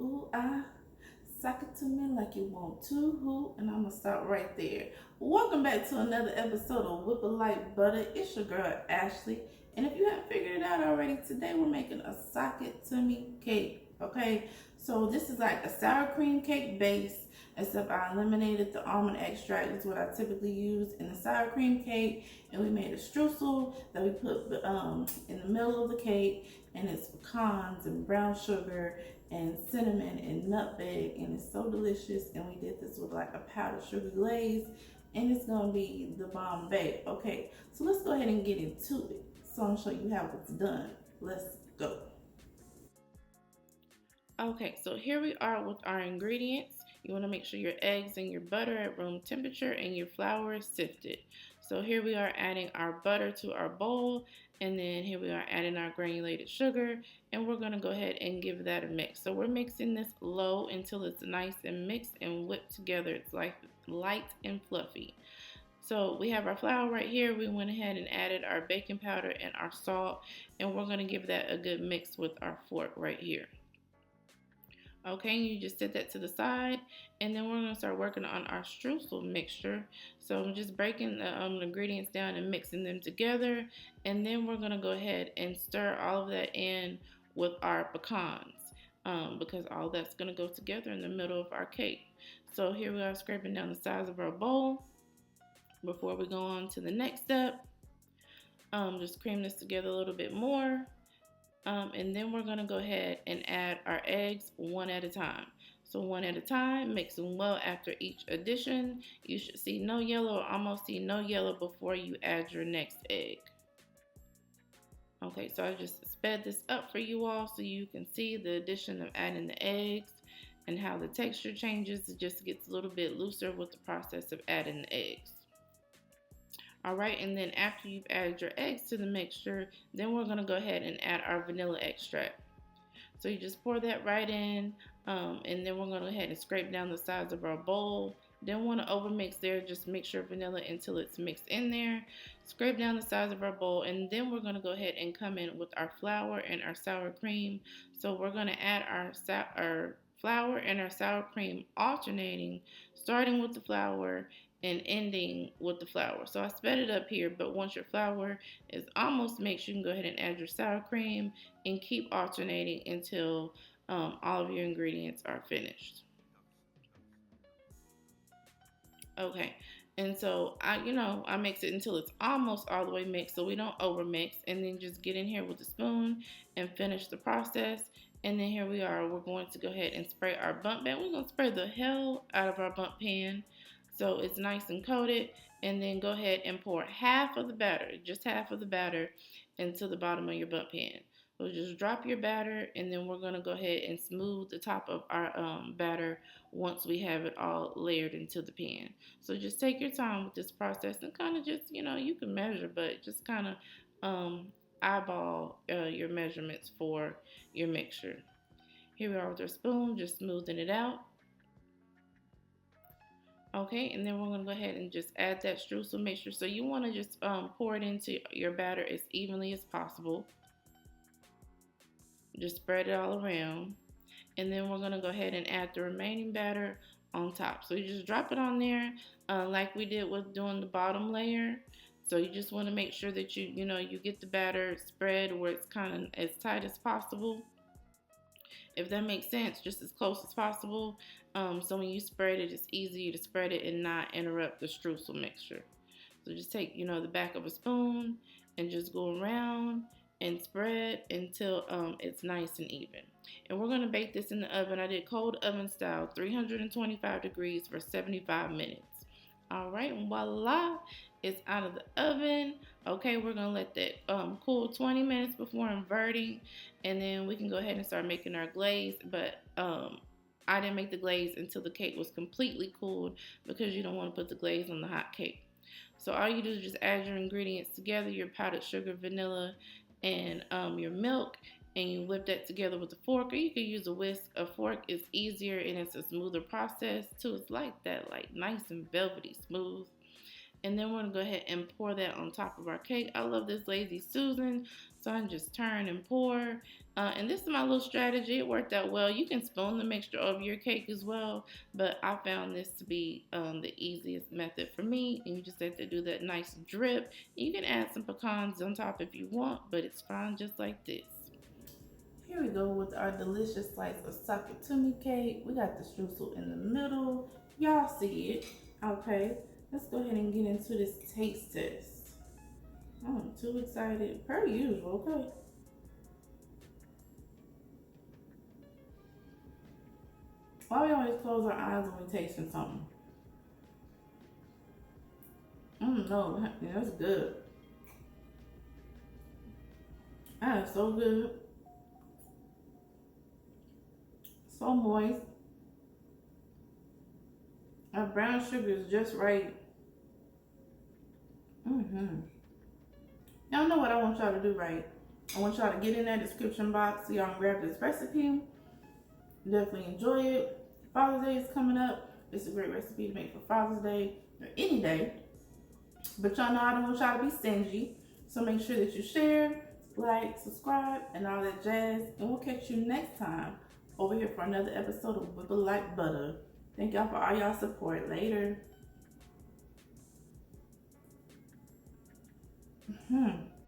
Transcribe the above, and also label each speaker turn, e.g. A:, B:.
A: Ooh, suck it to me like you want to, who, and I'm gonna stop right there. Welcome back to another episode of Whip a Light Butter. It's your girl Ashley, and if you haven't figured it out already, today we're making a sock it to me cake. Okay, so this is like a sour cream cake base, except I eliminated the almond extract. Is what I typically use in the sour cream cake, and we made a streusel that we put in the middle of the cake, and it's pecans and brown sugar and cinnamon and nutmeg, and it's so delicious. And we did this with like a powdered sugar glaze, and it's gonna be the bomb bake. Okay, so let's go ahead and get into it. So I'm gonna show you how it's done. Let's go. Okay, so here we are with our ingredients. You want to make sure your eggs and your butter at room temperature and your flour is sifted. So here we are adding our butter to our bowl, and then here we are adding our granulated sugar, and we're going to go ahead and give that a mix. So we're mixing this low until it's nice and mixed and whipped together. It's like light and fluffy. So we have our flour right here. We went ahead and added our baking powder and our salt, and we're going to give that a good mix with our fork right here. Okay, you just set that to the side, and then we're going to start working on our streusel mixture. So I'm just breaking the ingredients down and mixing them together, and then we're going to go ahead and stir all of that in with our pecans, because all that's going to go together in the middle of our cake. So here we are scraping down the sides of our bowl before we go on to the next step. Just cream this together a little bit more. And then we're going to go ahead and add our eggs one at a time. So one at a time, mix them well after each addition. You should see no yellow or almost see no yellow before you add your next egg. Okay, so I just sped this up for you all so you can see the addition of adding the eggs and how the texture changes. It just gets a little bit looser with the process of adding the eggs. All right, and then after you've added your eggs to the mixture, then we're gonna go ahead and add our vanilla extract. So you just pour that right in, and then we're gonna go ahead and scrape down the sides of our bowl. Don't want to overmix there, just mix your vanilla until it's mixed in there. Scrape down the sides of our bowl, and then we're gonna go ahead and come in with our flour and our sour cream. So we're gonna add our flour and our sour cream alternating, starting with the flour and ending with the flour. So I sped it up here, but once your flour is almost mixed, you can go ahead and add your sour cream and keep alternating until all of your ingredients are finished. Okay, and so I mix it until it's almost all the way mixed, so we don't over mix, and then just get in here with a spoon and finish the process. And then here we are, we're going to go ahead and spray our bundt pan. We're going to spray the hell out of our bundt pan so it's nice and coated, and then go ahead and pour half of the batter, just half of the batter, into the bottom of your bundt pan. So just drop your batter, and then we're going to go ahead and smooth the top of our batter once we have it all layered into the pan. So just take your time with this process and kind of just, you can measure, but just kind of eyeball your measurements for your mixture. Here we are with our spoon, just smoothing it out. Okay, and then we're going to go ahead and just add that streusel mixture. So you want to just pour it into your batter as evenly as possible. Just spread it all around. And then we're going to go ahead and add the remaining batter on top. So you just drop it on there like we did with doing the bottom layer. So you just want to make sure that you get the batter spread where it's kind of as tight as possible. If that makes sense, just as close as possible. So when you spread it, it's easier to spread it and not interrupt the streusel mixture. So just take, the back of a spoon and just go around and spread until it's nice and even. And we're going to bake this in the oven. I did cold oven style, 325 degrees for 75 minutes. All right, and voila, it's out of the oven. Okay, we're going to let that cool 20 minutes before inverting, and then we can go ahead and start making our glaze. But I didn't make the glaze until the cake was completely cooled because you don't want to put the glaze on the hot cake. So all you do is just add your ingredients together, your powdered sugar, vanilla, and your milk, and you whip that together with a fork, or you can use a whisk. A fork is easier and it's a smoother process too. It's like that, like nice and velvety smooth. And then we're gonna go ahead and pour that on top of our cake. I love this Lazy Susan, so I can just turn and pour. And this is my little strategy. It worked out well. You can spoon the mixture over your cake as well, but I found this to be the easiest method for me. And you just have to do that nice drip. You can add some pecans on top if you want, but it's fine just like this. Here we go with our delicious slice of sakatumi cake. We got the streusel in the middle. Y'all see it, okay? Let's go ahead and get into this taste test. I'm too excited, per usual, okay? Why we always close our eyes when we're tasting something? No, that's good. That is so good. So moist. Our brown sugar is just right. Y'all know what I want y'all to do, right? I want y'all to get in that description box so y'all can grab this recipe. Definitely enjoy it. Father's Day is coming up. It's a great recipe to make for Father's Day or any day. But y'all know I don't want y'all to be stingy. So make sure that you share, like, subscribe, and all that jazz. And we'll catch you next time over here for another episode of Wibble Like Butter. Thank y'all for all y'all support. Later.